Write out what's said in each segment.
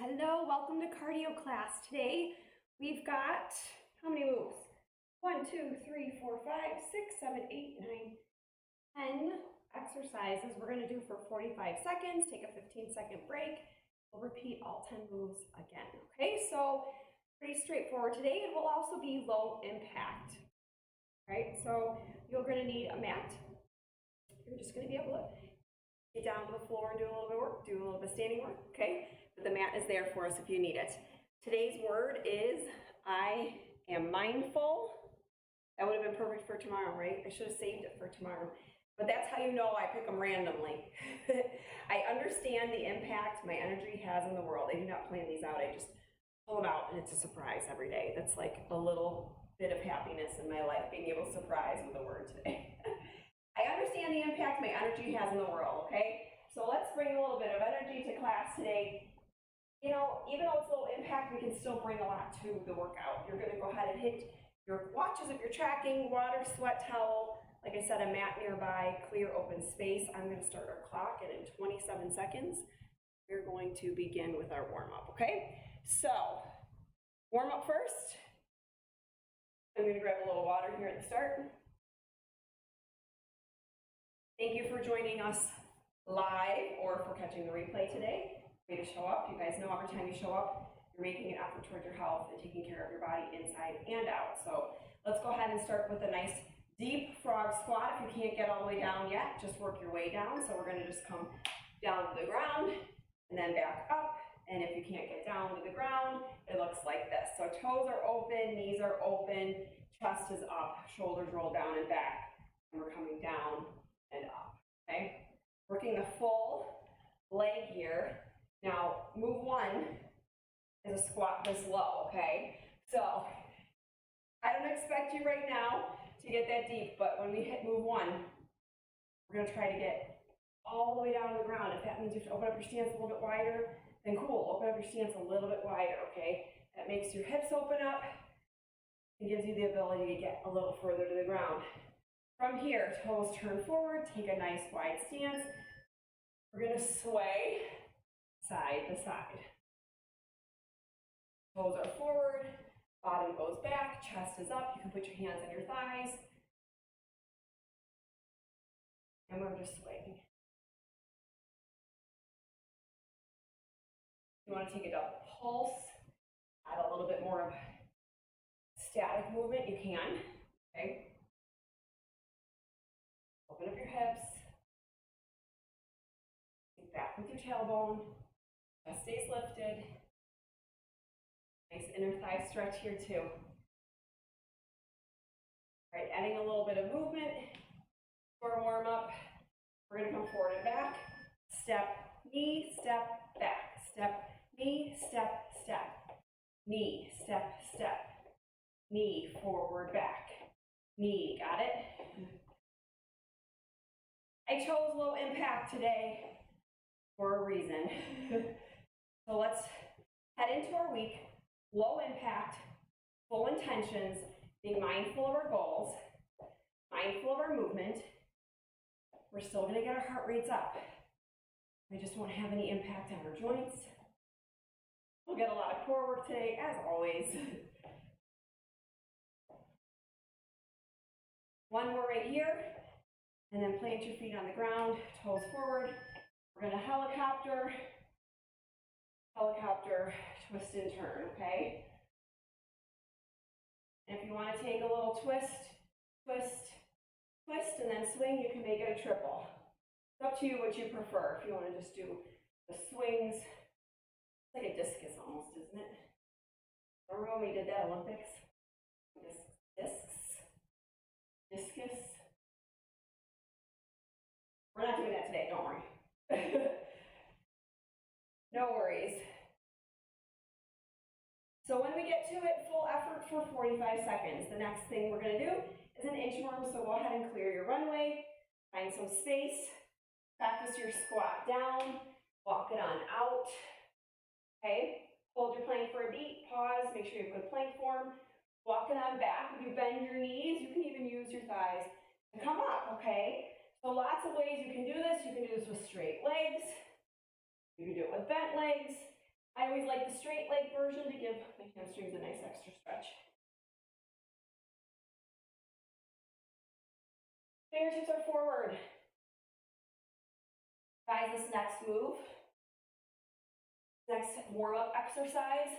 Hello, welcome to cardio class. Today we've got how many moves? 1, 2, 3, 4, 5, 6, 7, 8, 9, 10 exercises we're going to do for 45 seconds. Take a 15-second break. We'll repeat all 10 moves again. Okay, so pretty straightforward today. It will also be low impact. Right, so you're going to need a mat. You're just going to be able to get down to the floor and do a little bit of work, do a little bit of standing work, okay? But the mat is there for us if you need it. Today's word is I am mindful. That would have been perfect for tomorrow, right? I should have saved it for tomorrow. But that's how you know I pick them randomly. I understand the impact my energy has in the world. I do not plan these out. I just pull them out and it's a surprise every day. That's like a little bit of happiness in my life, being able to surprise with a word today. I understand the impact my energy has in the world, okay? So let's bring a little bit of energy to class today. You know, even though it's low impact, we can still bring a lot to the workout. You're gonna go ahead and hit your watches if you're tracking, water, sweat towel, like I said, a mat nearby, clear open space. I'm gonna start our clock and in 27 seconds, we're going to begin with our warm up, okay? So, warm up first. I'm gonna grab a little water here at the start. Thank you for joining us live or for catching the replay today. Way to show up. You guys know every time you show up, you're making an effort towards your health and taking care of your body inside and out. So let's go ahead and start with a nice deep frog squat. If you can't get all the way down yet, just work your way down. So we're gonna just come down to the ground and then back up. And if you can't get down to the ground, it looks like this. So toes are open, knees are open, chest is up, shoulders roll down and back. And we're coming down and up, okay? Working the full leg here. Now, move one is a squat this low, okay? So, I don't expect you right now to get that deep, but when we hit move one, we're gonna try to get all the way down to the ground. If that means you have to open up your stance a little bit wider, then cool, open up your stance a little bit wider, okay? That makes your hips open up and gives you the ability to get a little further to the ground. From here, toes turn forward, take a nice wide stance. We're gonna sway side to side. Toes are forward, bottom goes back, chest is up. You can put your hands on your thighs. And we're just swaying. If you want to take a double pulse, add a little bit more of static movement, you can, okay? Open up your hips. Think back with your tailbone. Chest stays lifted. Nice inner thigh stretch here too. All right, adding a little bit of movement for a warm up. We're gonna come forward and back. Step, knee, step, back. Step, knee, step, step. Knee, step, step. Knee, forward, back. Knee, got it? I chose low impact today for a reason. So let's head into our week. Low impact, full intentions, being mindful of our goals, mindful of our movement. We're still gonna get our heart rates up. We just won't have any impact on our joints. We'll get a lot of core work today, as always. One more right here, and then plant your feet on the ground, toes forward. We're gonna helicopter, twist and turn, okay? And if you want to take a little twist, and then swing, you can make it a triple. It's up to you what you prefer. If you want to just do the swings, it's like a discus almost, isn't it? Remember when we did that Olympics? Discus. We're not doing that today, don't worry. No worries. So when we get to it, full effort for 45 seconds. The next thing we're gonna do is an inchworm, so go ahead and clear your runway, find some space, practice your squat down, walk it on out, okay? Hold your plank for a beat, pause, make sure you have good plank form, walk it on back. If you bend your knees, you can even use your thighs to come up, okay? So lots of ways you can do this. You can do this with straight legs, you can do it with bent legs, I always like the straight leg version to give my hamstrings a nice extra stretch. Fingertips are forward. Guys, this next move, next warm-up exercise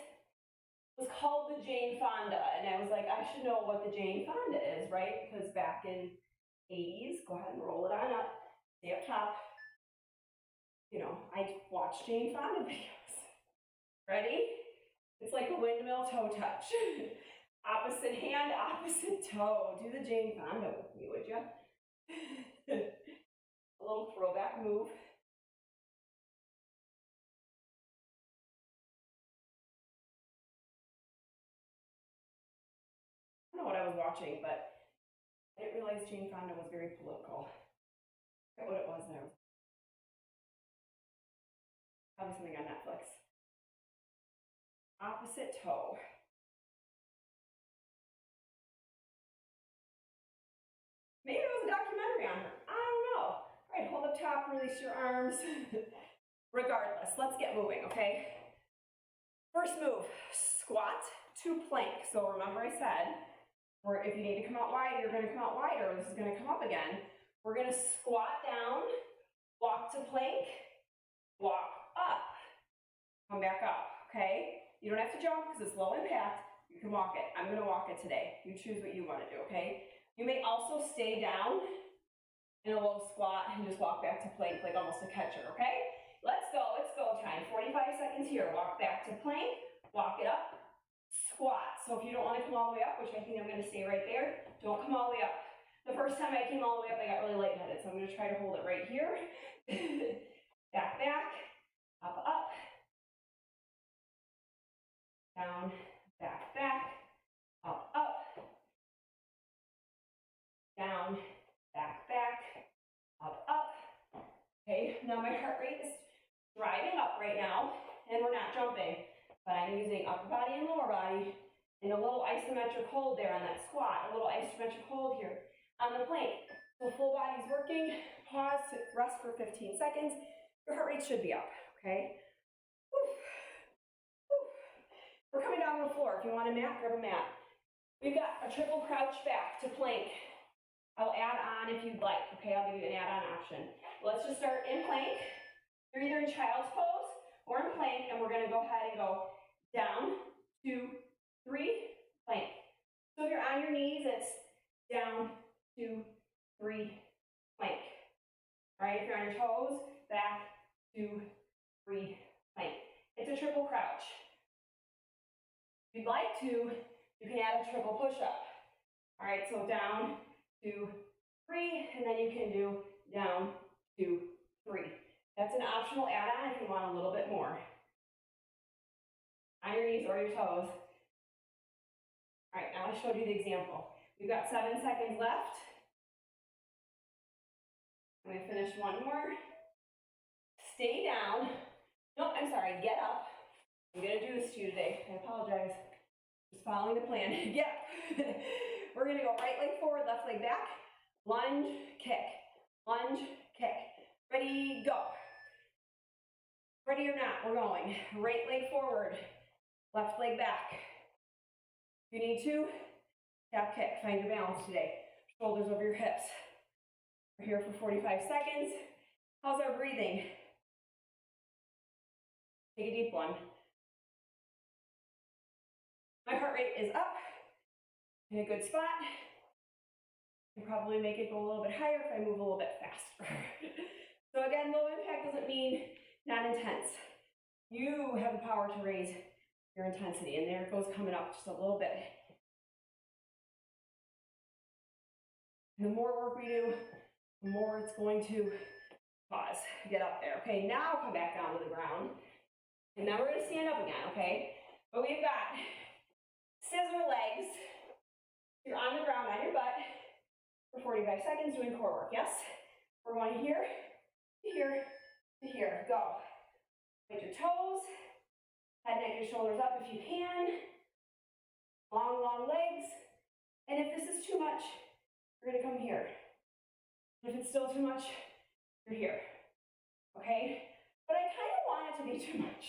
was called the Jane Fonda. And I was like, I should know what the Jane Fonda is, right? Because back in 80s, go ahead and roll it on up, stay up top. You know, I watched Jane Fonda videos. Ready? It's like a windmill toe touch. Opposite hand, opposite toe. Do the Jane Fonda with me, would you? A little throwback move. I don't know what I was watching, but I didn't realize Jane Fonda was very political. I forget what it was there. Probably something on Netflix. Opposite toe. Maybe it was a documentary on her. I don't know. All right, hold up top, release your arms. Regardless, let's get moving, okay? First move, squat to plank. So remember I said, or if you need to come out wide, you're gonna come out wider. This is gonna come up again. We're gonna squat down, walk to plank, walk up, come back up, okay? You don't have to jump because it's low impact. You can walk it. I'm gonna walk it today. You choose what you wanna do, okay? You may also stay down in a low squat and just walk back to plank like almost a catcher, okay? Let's go, it's go time. 45 seconds here. Walk back to plank, walk it up, squat. So if you don't want to come all the way up, which I think I'm going to stay right there, don't come all the way up. The first time I came all the way up, I got really lightheaded, so I'm going to try to hold it right here. Back, back, up, up, down, back, back, up, up, down, back, back, up, up. Okay, now my heart rate is driving up right now, and we're not jumping, but I'm using upper body and lower body, and a little isometric hold there on that squat, a little isometric hold here on the plank. So full body's working, pause, rest for 15 seconds. Your heart rate should be up, okay? Woo. Woo. We're coming down to the floor. If you want a mat, grab a mat. We've got a triple crouch back to plank. I'll add on if you'd like, okay? I'll give you an add-on option. Let's just start in plank. You're either in child's pose or in plank, and we're gonna go ahead and go down, 2, 3, plank. So if you're on your knees, it's down, 2, 3, plank. All right, if you're on your toes, back, 2, 3, plank. It's a triple crouch. If you'd like to, you can add a triple push-up. All right, so down, 2, 3, and then you can do down, 2, 3. That's an optional add-on if you want a little bit more. On your knees or your toes. All right, now I showed you the example. We've got 7 seconds left. I'm gonna finish one more. Stay down. No, I'm sorry, get up. I'm gonna do this to you today. I apologize. Just following the plan. Get up. We're gonna go right leg forward, left leg back. Lunge, kick. Lunge, kick. Ready, go. Ready or not, we're going. Right leg forward, left leg back. If you need to, tap kick. Find your balance today. Shoulders over your hips. We're here for 45 seconds. How's our breathing? Take a deep one. My heart rate is up in a good spot. I can probably make it go a little bit higher if I move a little bit faster. So again, low impact doesn't mean not intense. You have the power to raise your intensity, and there it goes, coming up just a little bit. And the more work we do, the more it's going to pause, get up there. Okay, now come back down to the ground. And then we're gonna stand up again, okay? But we've got scissor legs. You're on the ground on your butt for 45 seconds doing core work, yes? We're going here, to here, to here. Go. Point your toes, head, neck, and shoulders up if you can. Long, long legs. And if this is too much, you're gonna come here. If it's still too much, you're here. Okay? But I kind of want it to be too much.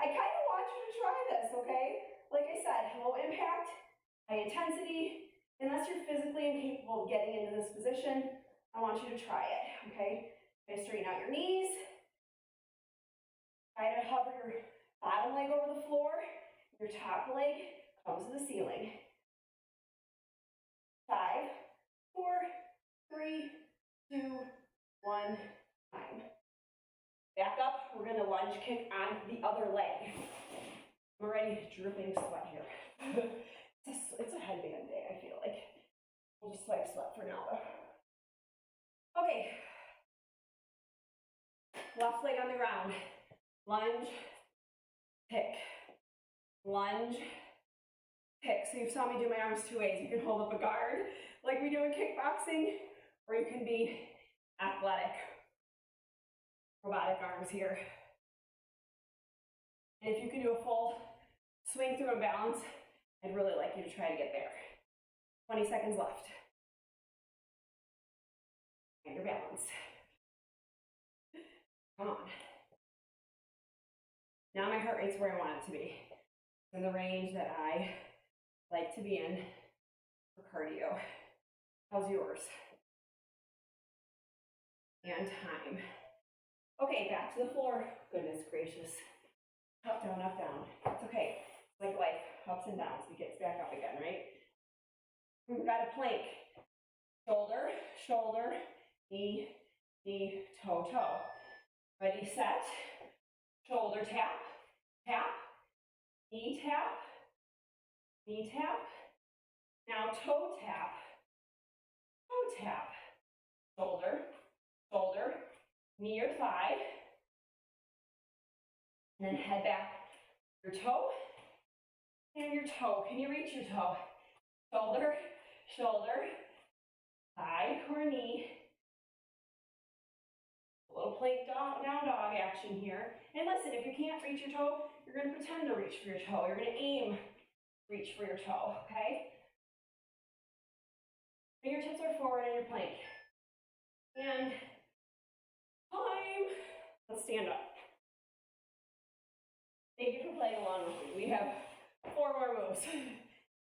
I kind of want you to try this, okay? Like I said, low impact, high intensity. Unless you're physically incapable of getting into this position, I want you to try it, okay? Try to straighten out your knees. Try to hover your bottom leg over the floor. Your top leg comes to the ceiling. 5, 4, 3, 2, 1, time. Back up, we're gonna lunge kick on the other leg. I'm already dripping sweat here. It's a headband day, I feel like. We'll just wipe sweat for now though. Okay. Left leg on the ground. Lunge, kick. Lunge, kick. So you saw me do my arms two ways. You can hold up a guard like we do in kickboxing, or you can be athletic. Robotic arms here. And if you can do a full swing through and balance, I'd really like you to try to get there. 20 seconds left. And you're balanced. Come on. Now my heart rate's where I want it to be. In the range that I like to be in for cardio. How's yours? And time. Okay, back to the floor. Goodness gracious. Up, down, up, down. It's okay. It's like life, ups and downs. We get back up again, right? We've got a plank. Shoulder, shoulder, knee, knee, toe, toe. Ready, set. Shoulder tap, tap, knee tap, knee tap. Now toe tap, toe tap. Shoulder, shoulder, knee or thigh. And then head back your toe and your toe. Can you reach your toe? Shoulder, shoulder, thigh or knee. A little plank down dog action here. And listen, if you can't reach your toe, you're going to pretend to reach for your toe. You're going to aim, reach for your toe, okay? Fingertips are forward in your plank. And time. Let's stand up. Thank you for playing along with me. We have 4 more moves.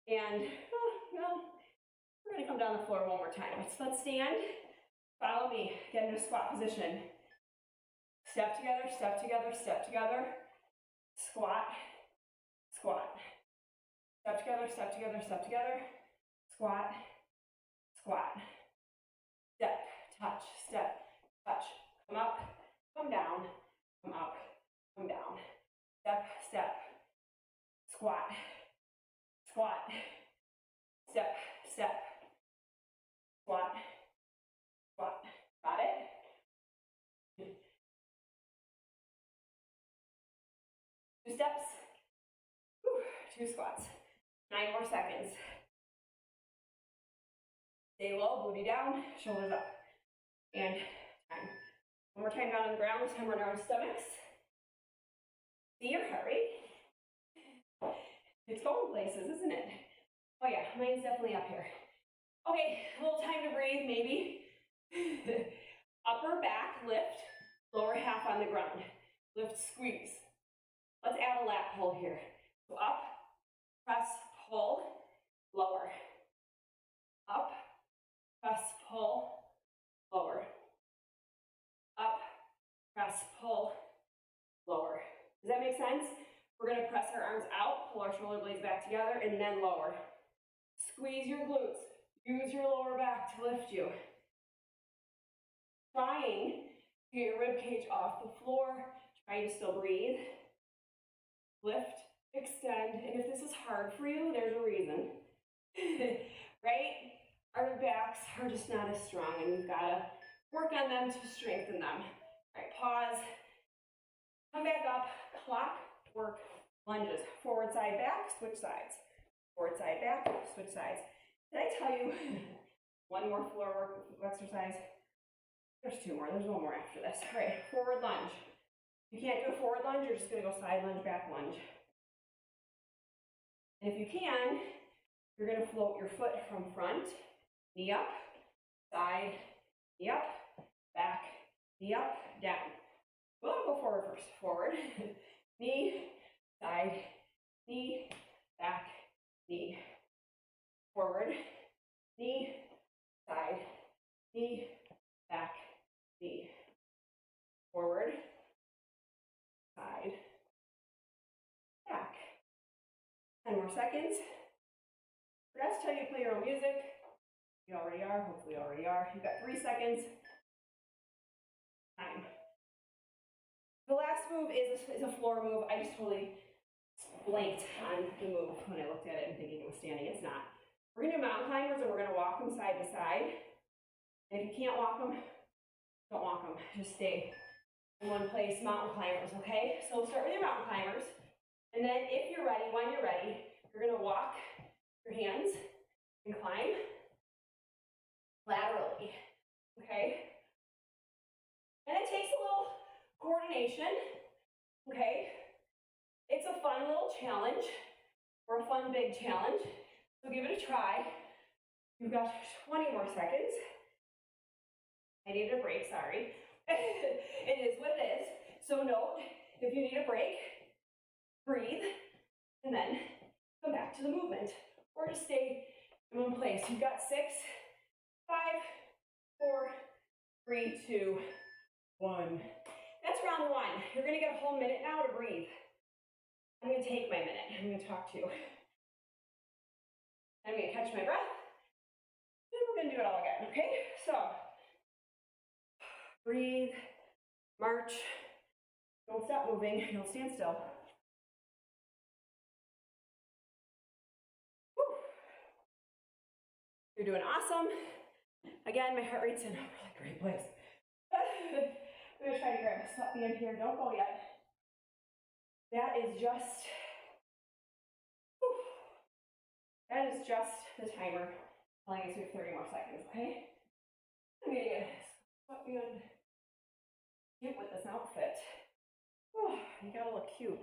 And, we're going to come down the floor one more time. So let's stand. Follow me. Get into a squat position. Step together, step together, step together. Squat, squat. Step together, step together, step together. Squat, squat. Step, touch, step, touch. Come up, come down, come up, come down. Step, step. Squat, squat. Step, step. Squat, squat. Got it? 2 steps. 2 squats. 9 more seconds. Stay low, booty down, shoulders up. And time. One more time down on the ground, this time we're on our stomachs. See your heart rate? It's going places, isn't it? Oh yeah, mine's definitely up here. Okay, a little time to breathe, maybe. Upper back lift, lower half on the ground. Lift, squeeze. Let's add a lat pull here. So up, press, pull, lower. Up, press, pull, lower. Up, press, pull, lower. Does that make sense? We're going to press our arms out, pull our shoulder blades back together, and then lower. Squeeze your glutes. Use your lower back to lift you. Trying to get your rib cage off the floor. Trying to still breathe. Lift, extend, and if this is hard for you, there's a reason. Right? Our backs are just not as strong, and we've got to work on them to strengthen them. All right, pause. Come back up, clock, work, lunges. Forward, side, back, switch sides. Forward, side, back, switch sides. Did I tell you one more floor work exercise? There's 2 more, there's 1 more after this. All right, forward lunge. If you can't do a forward lunge, you're just gonna go side lunge, back lunge. And if you can, you're gonna float your foot from front, knee up, side, knee up, back, knee up, down. We'll go forward first. Forward, knee, side, knee, back, knee, forward, knee, side, knee, back, knee, forward, side, back. 10 more seconds. Forgot to tell you to play your own music. You already are, hopefully you already are. You've got 3 seconds. Time. The last move is a floor move. I just totally blanked on the move when I looked at it and thinking it was standing. It's not. We're going to do mountain climbers and we're going to walk them side to side. And if you can't walk them, don't walk them. Just stay in one place. Mountain climbers, okay? So we'll start with your mountain climbers. And then if you're ready, when you're ready, you're going to walk your hands and climb laterally, okay? And it takes a little coordination, okay? It's a fun little challenge, or a fun big challenge, so give it a try. You've got 20 more seconds. I needed a break, sorry. It is what it is. So note, if you need a break, breathe, and then come back to the movement, or just stay in one place. You've got 6, 5, 4, 3, 2, 1. That's round 1. You're gonna get a whole minute now to breathe. I'm gonna take my minute. I'm gonna talk to you. I'm gonna catch my breath. Then we're gonna do it all again, okay? So, breathe, march. Don't stop moving, don't stand still. Whew. You're doing awesome. Again, my heart rate's in a really great place. I'm gonna try to grab a sweat band here. Don't go yet. That is just, whew, that is just the timer telling us we have 30 more seconds, okay? I'm gonna get a sweat band. Cute with this outfit. Oh, you gotta look cute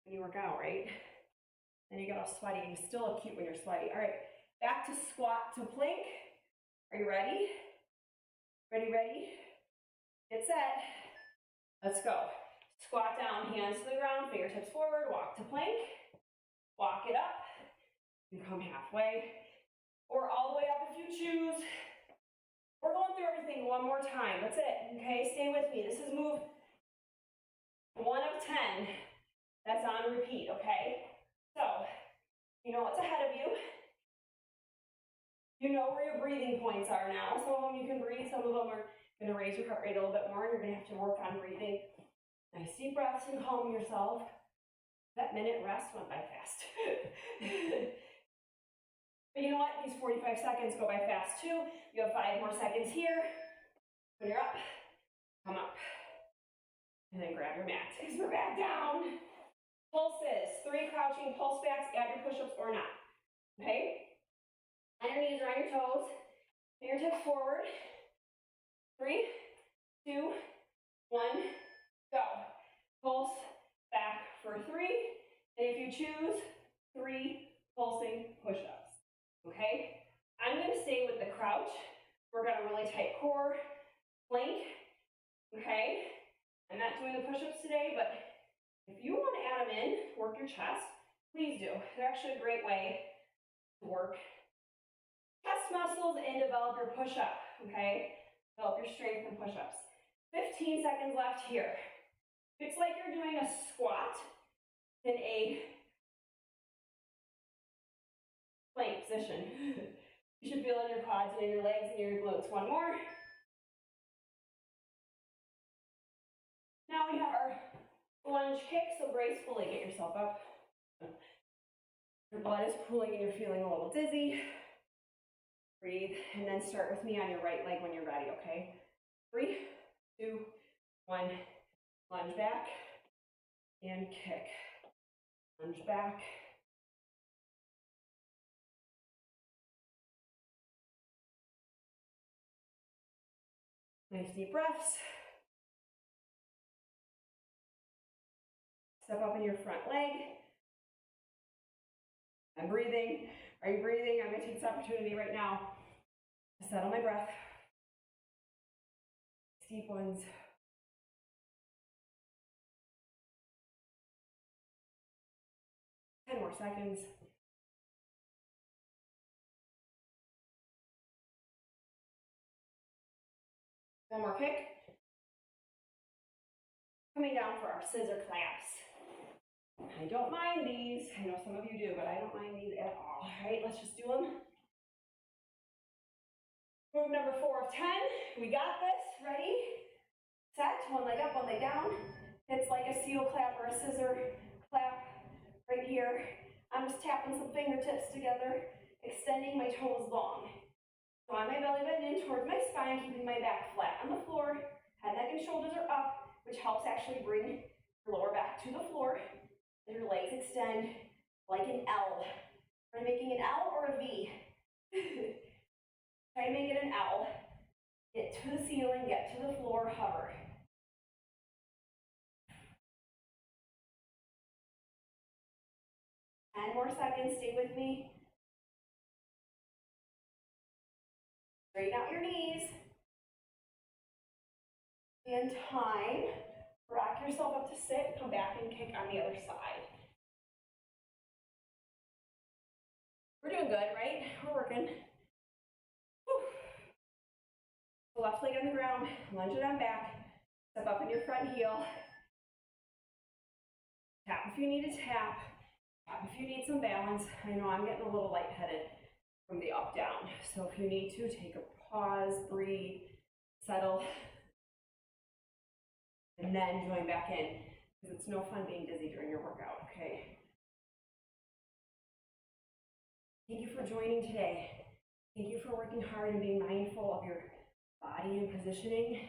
when you work out, right? And you get all sweaty, and you still look cute when you're sweaty. All right, back to squat to plank. Are you ready? Ready, ready? Get set. Let's go. Squat down, hands to the ground, fingertips forward, walk to plank. Walk it up. You come halfway, or all the way up if you choose. We're going through everything one more time. That's it, okay? Stay with me. This is move 1 of 10. That's on repeat, okay? So, you know what's ahead of you. You know where your breathing points are now. Some of them you can breathe, some of them are going to raise your heart rate a little bit more. You're going to have to work on breathing. Nice deep breaths and calm yourself. That minute rest went by fast. But you know what? These 45 seconds go by fast too. You have 5 more seconds here. When you're up, come up. And then grab your mat, because we're back down. Pulses, 3 crouching pulse backs, add your push-ups or not. Okay? On your knees or on your toes. Fingertips forward. 3, 2, 1, go. Pulse back for 3. And if you choose, 3 pulsing push-ups. Okay? I'm going to stay with the crouch. Work on a really tight core, plank. Okay? I'm not doing the push-ups today, but if you want to add them in, work your chest, please do. They're actually a great way to work chest muscles and develop your push-up, okay? Develop your strength and push-ups. 15 seconds left here. It's like you're doing a squat in a plank position. You should feel in your quads and in your legs and your glutes. One more. Now we have our lunge kick, so gracefully get yourself up. Your blood is pooling and you're feeling a little dizzy. Breathe, and then start with me on your right leg when you're ready, okay? 3, 2, 1. Lunge back and kick. Lunge back. Nice deep breaths. Step up in your front leg. I'm breathing. Are you breathing? I'm going to take this opportunity right now to settle my breath. Deep ones. seconds. One more kick. Coming down for our scissor claps. I don't mind these. I know some of you do, but I don't mind these at all. All right, let's just do them. Move number 4 of 10. We got this. Ready? Set. One leg up, one leg down. It's like a seal clap or a scissor clap right here. I'm just tapping some fingertips together, extending my toes long. So on my belly button in towards my spine, keeping my back flat on the floor. Head, neck, and shoulders are up, which helps actually bring your lower back to the floor. And your legs extend like an L. Are you making an L or a V? Try to make it an L. Get to the ceiling, get to the floor, hover. Ten more seconds, stay with me. Straighten out your knees. And time. Rock yourself up to sit, come back and kick on the other side. We're doing good, right? We're working. Whew. The left leg on the ground, lunge it on back, step up in your front heel. Tap if you need to tap if you need some balance. I know I'm getting a little lightheaded from the up down, so if you need to, take a pause, breathe, settle, and then join back in, because it's no fun being dizzy during your workout, okay? Thank you for joining today. Thank you for working hard and being mindful of your body and positioning,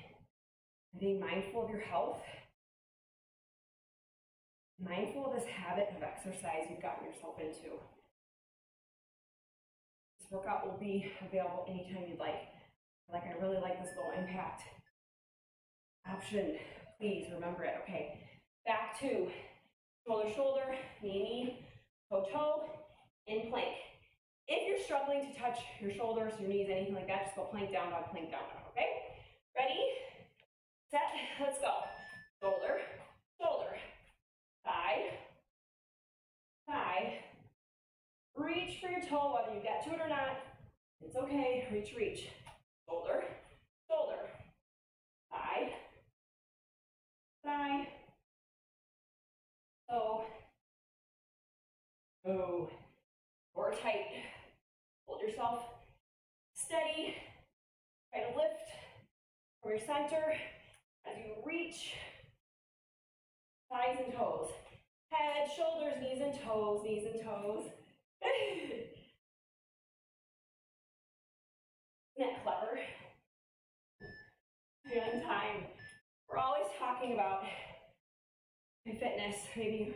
and being mindful of your health, mindful of this habit of exercise you've gotten yourself into. This workout will be available anytime you'd like. I really like this low impact option. Please remember it. Okay, back to shoulder, shoulder, knee, knee, toe, toe, in plank. If you're struggling to touch your shoulders, your knees, anything like that, just go plank down, dog, okay? Ready, set, let's go. Shoulder, shoulder, thigh, thigh. Reach for your toe, whether you get to it or not. It's okay, reach, reach. Shoulder, shoulder, thigh, thigh, toe, toe, or tight. Hold yourself steady. Try to lift from your center as you reach. Thighs and toes. Head, shoulders, knees and toes, knees and toes. Isn't that clever? And time. We're always talking about in fitness, maybe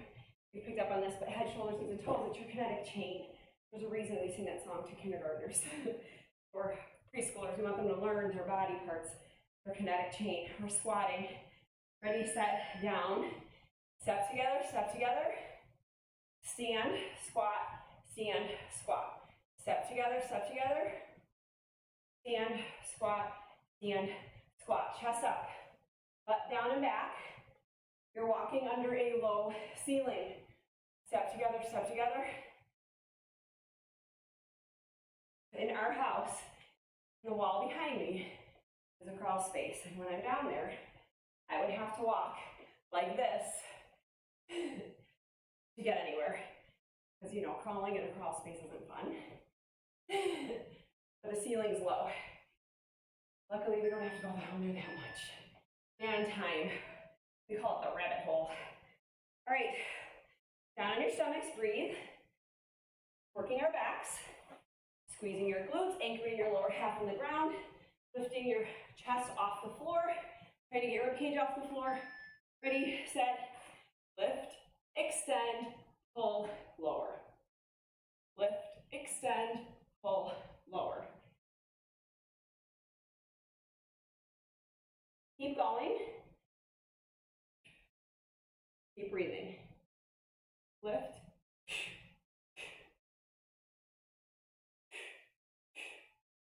you picked up on this, but head, shoulders, knees, and toes, it's your kinetic chain. There's a reason we sing that song to kindergartners or preschoolers. We want them to learn their body parts, their kinetic chain. We're squatting. Ready, set, down. Step together, stand, squat, stand, squat. Step together, stand, squat, stand, squat. Chest up, butt down and back. You're walking under a low ceiling. Step together, In our house, the wall behind me is a crawl space. And when I'm down there, I would have to walk like this to get anywhere. Because, you know, crawling in a crawl space isn't fun. But the ceiling's low. Luckily, we don't have to go down there that much. And time. We call it the rabbit hole. All right, down on your stomachs, breathe. Working our backs. Squeezing your glutes, anchoring your lower half on the ground. Lifting your chest off the floor. Trying to get your ribcage off the floor. Ready, set, lift, extend, pull, lower. Lift, extend, pull, lower. Keep going. Keep breathing. Lift.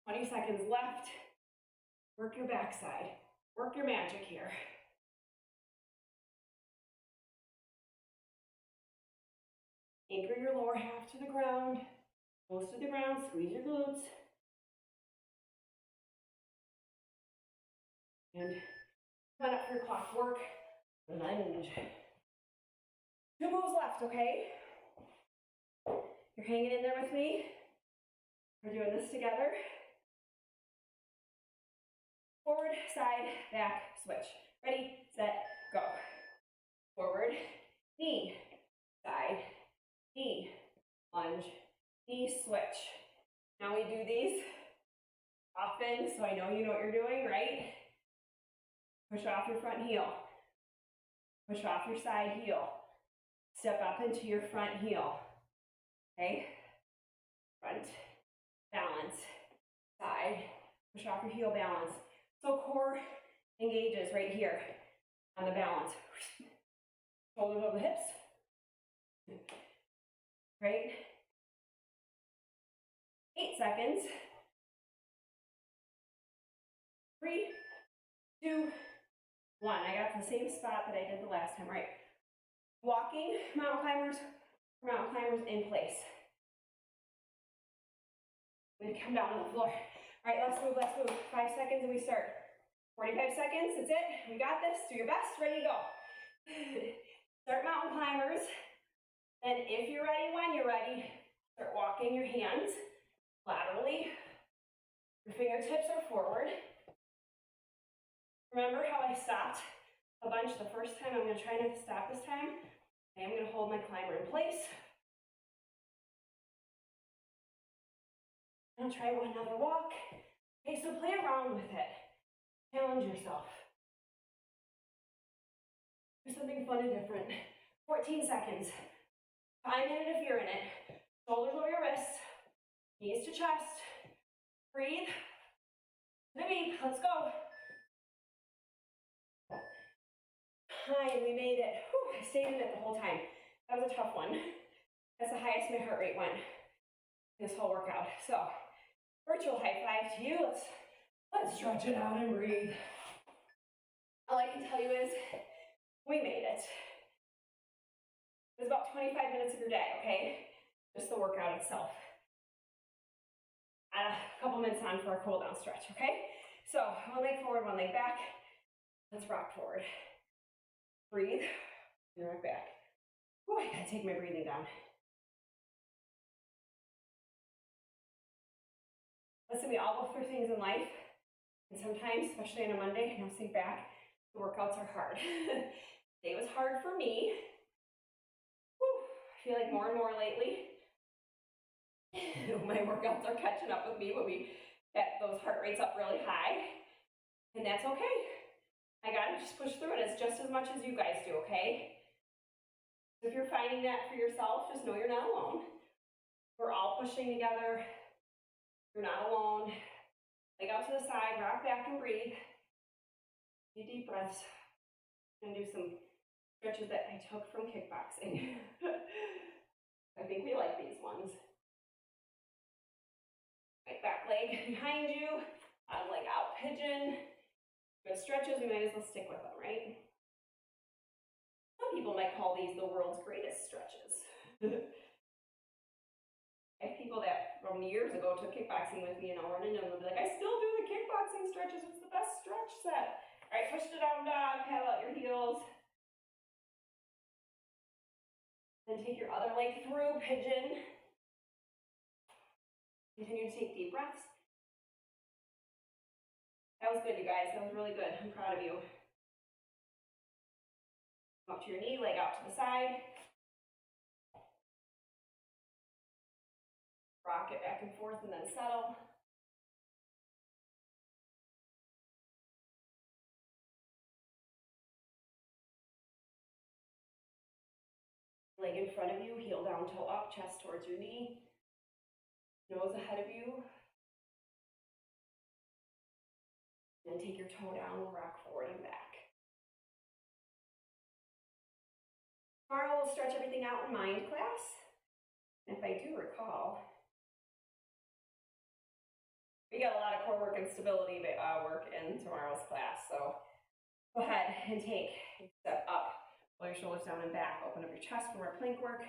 20 seconds left. Work your backside. Work your magic here. Anchor your lower half to the ground, close to the ground, squeeze your glutes. And come on up for your clockwork lunge. 2 moves left, okay? You're hanging in there with me. We're doing this together. Forward, side, back, switch. Ready, set, go. Forward, knee, side, knee, lunge, knee, switch. Now we do these often, so I know you know what you're doing, right? Push off your front heel. Push off your side heel. Step up into your front heel. Okay? Front, balance, side, push off your heel, balance. So core engages right here on the balance. Shoulders over the hips. Right? 8 seconds. 3, 2, 1. I got the same spot that I did the last time, right? Walking mountain climbers in place. I'm gonna come down to the floor. All right, let's move. 5 seconds and we start. 45 seconds, that's it. We got this, do your best, ready to go. Start mountain climbers. Then if you're ready, when you're ready, start walking your hands laterally. Your fingertips are forward. Remember how I stopped a bunch the first time? I'm gonna try not to stop this time. Okay, I'm gonna hold my climber in place. I'll try another walk. Okay, so play around with it. Challenge yourself. Do something fun and different. 14 seconds. I'm in it if you're in it. Shoulders over your wrists. Knees to chest. Breathe. To the beat. Let's go. Hi, we made it. Whew, I stayed in it the whole time. That was a tough one. That's the highest my heart rate went this whole workout. So, virtual high five to you. Let's stretch it out and breathe. All I can tell you is, we made it. It was about 25 minutes of your day, okay? Just the workout itself. Add a couple minutes on for a cool down stretch, okay? So, one leg forward, one leg back. Let's rock forward. Breathe, and right back. Whew, I gotta take my breathing down. Listen, we all go through things in life, and sometimes, especially on a Monday, and I'll think back, the workouts are hard. Today was hard for me. Whew, I feel like more and more lately, my workouts are catching up with me when we get those heart rates up really high, and that's okay. I gotta just push through it. It's just as much as you guys do, okay? So if you're finding that for yourself, just know you're not alone. We're all pushing together. You're not alone. Leg out to the side, rock back and breathe. Take deep breaths. I'm gonna do some stretches that I took from kickboxing. I think we like these ones. Right back leg behind you, leg out, pigeon. Good stretches, we might as well stick with them, right? Some people might call these the world's greatest stretches. I have people that from years ago took kickboxing with me and I'll run into them and be like, I still do the kickboxing stretches, it's the best stretch set. All right, push to down dog, paddle out your heels. Then take your other leg through, pigeon. Continue to take deep breaths. That was good, you guys. That was really good. I'm proud of you. Come up to your knee, leg out to the side. Rock it back and forth and then settle. Leg in front of you, heel down, toe up, chest towards your knee. Nose ahead of you. Then take your toe down, we'll rock forward and back. Tomorrow we'll stretch everything out in mind class. And if I do recall, we got a lot of core work and stability work in tomorrow's class. So go ahead and take a step up. Pull your shoulders down and back. Open up your chest for more plank work.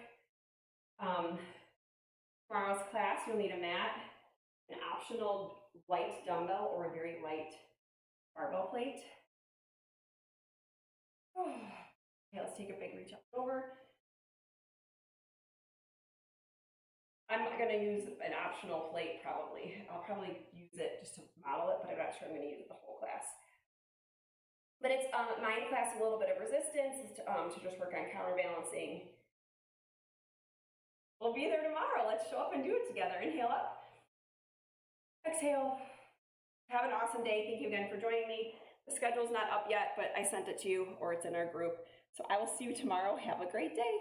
Tomorrow's class, you'll need a mat, an optional light dumbbell or a very light barbell plate. Okay, let's take a big reach up and over. I'm going to use an optional plate probably. I'll probably use it just to model it, but I'm not sure I'm going to use it the whole class. But it's mind class, a little bit of resistance to just work on counterbalancing. We'll be there tomorrow. Let's show up and do it together. Inhale up. Exhale. Have an awesome day. Thank you again for joining me. The schedule's not up yet, but I sent it to you or it's in our group. So I will see you tomorrow. Have a great day.